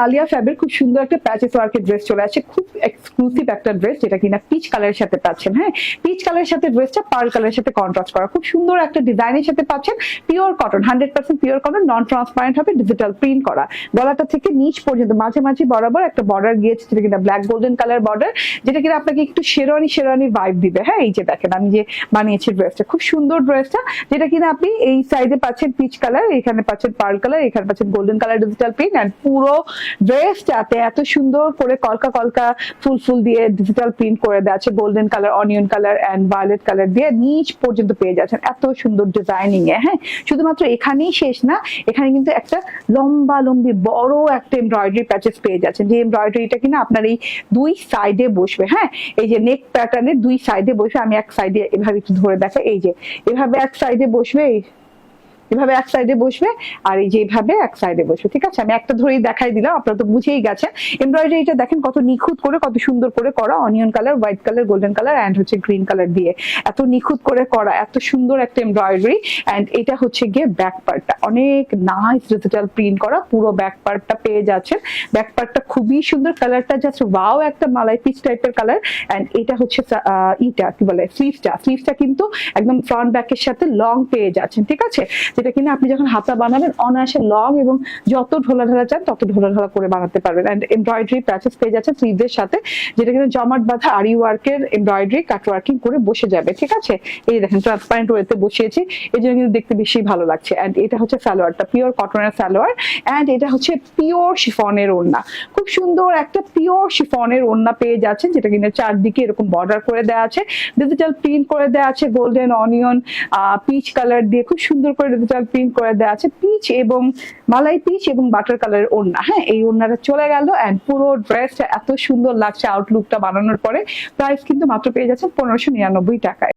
আলিয়া ফ্যাবের খুব সুন্দর একটা প্যাচেস ওয়ার্কের ড্রেস চলে আসছে, খুব এক্সক্লুসিভ একটা ড্রেস, যেটা কিনা পিচ কালারের সাথে পাচ্ছেন। হ্যাঁ, পিচ কালারের সাথে ড্রেসটা পার্ল কালারের সাথে কন্ট্রাস্ট করা, খুব সুন্দর একটা ডিজাইনের সাথে পাচ্ছেন। পিওর কটন, 100% পিওর কটন, নন ট্রান্সপারেন্ট হবে, ডিজিটাল প্রিন্ট করা। গলাটা থেকে নিচ পর্যন্ত মাঝে মাঝে বরাবর একটা বর্ডার গিয়েছে, যেটা কিনা ব্ল্যাক গোল্ডেন কালার বর্ডার, যেটা কিনা আপনাকে একটু শেরওয়ানি শেরওয়ানি ভাইব দিবে। হ্যাঁ, এই যে দেখেন আমি যে বানিয়েছি ড্রেসটা, খুব সুন্দর ড্রেসটা, যেটা কিনা আপনি এই সাইডে পাচ্ছেন পিচ কালার, এখানে পাচ্ছেন পার্ল কালার, এখানে পাচ্ছেন golden colour digital print. And পুরো ড্রেসটাতে এত সুন্দর করে কলকা কলকা ফুল ফুল দিয়ে ডিজিটাল প্রিন্ট করে দেওয়া আছে, golden colour, onion colour and violet colour দিয়ে নিচ পর্যন্ত পেয়ে যাচ্ছেন, এত সুন্দর ডিজাইনিং এ। হ্যাঁ, শুধুমাত্র এখানেই শেষ না, এখানে কিন্তু একটা লম্বা লম্বি বড় একটা এমব্রয়ডারি প্যাচেস পেয়ে যাচ্ছেন, যে এমব্রয়ডারিটা কিনা আপনার এই দুই সাইডে বসবে। হ্যাঁ, এই যে নেক প্যাটার্নের দুই সাইডে বসবে, আমি এক সাইডে এভাবে একটু ধরে দেখাই, এই যে এভাবে এক সাইডে বসবে, এভাবে এক সাইডে বসবে, আর এই যে এইভাবে এক সাইডে বসবে। ঠিক আছে, আমি একটা ধরেই দেখাই দিলাম, আপনারা তো বুঝেই গেছেন। এমব্রয়ডারিটা দেখেন কত নিখুঁত করে, কত সুন্দর করে করা, onion colour, white colour, golden colour and হচ্ছে গ্রিন কালার দিয়ে এত নিখুঁত করে করা, এত সুন্দর একটা এমব্রয়ডারি। এন্ড এটা হচ্ছে গিয়ে ব্যাক পার্টটা, অনেক নাইস ডিজিটাল প্রিন্ট করা, পুরো ব্যাক পার্টটা পেয়ে যাচ্ছেন। ব্যাক পার্টটা খুবই সুন্দর, কালারটা জাস্ট ওয়াও, একটা মালাই পিচ টাইপের কালার। এন্ড এটা হচ্ছে ইটা কি বলে, স্লিভসটা কিন্তু একদম ফ্রন্ট ব্যাকের সাথে লং পেয়ে যাচ্ছেন। ঠিক আছে, যেটা কিনা আপনি যখন হাতা বানাবেন অনায়াসে লং এবং যত ঢোলা ঢালা চান তত ঢোলা ঢালা করে বানাতে পারবেন। এন্ড এমব্রয়ডারি প্যাচেস পেয়ে যাচ্ছে স্লিভের সাথে, যেটা কিনা জমাট বাঁধা আরি ওয়ার্কের এমব্রয়ডারি কাট ওয়ার্কিং করে বসে যাবে। ঠিক আছে, এই দেখেন ট্রান্সপারেন্ট ওয়েতে বসিয়েছি, এই জন্য কিন্তু দেখতে বেশি ভালো লাগছে। এন্ড এটা হচ্ছে সালোয়ারটা, পিওর কটনের সালোয়ার। এন্ড এটা হচ্ছে পিওর শিফনের ওড়না, খুব সুন্দর একটা পিওর শিফনের ওড়না পেয়ে যাচ্ছেন, যেটা কিনা চারদিকে এরকম বর্ডার করে দেওয়া আছে, ডিজিটাল প্রিন্ট করে দেওয়া আছে, গোল্ডেন অনিয়ন পিচ কালার দিয়ে খুব সুন্দর করে ডিজিটাল প্রিন্ট করে দেওয়া আছে, পিচ এবং মালাই পিচ এবং বাটার কালারের ওড়না। হ্যাঁ, এই ওড়নাটা চলে গেল। এন্ড পুরো ড্রেসটা এত সুন্দর লাগছে আউটলুকটা বানানোর পরে। প্রাইস কিন্তু মাত্র পেয়ে যাচ্ছে 1599 টাকায়।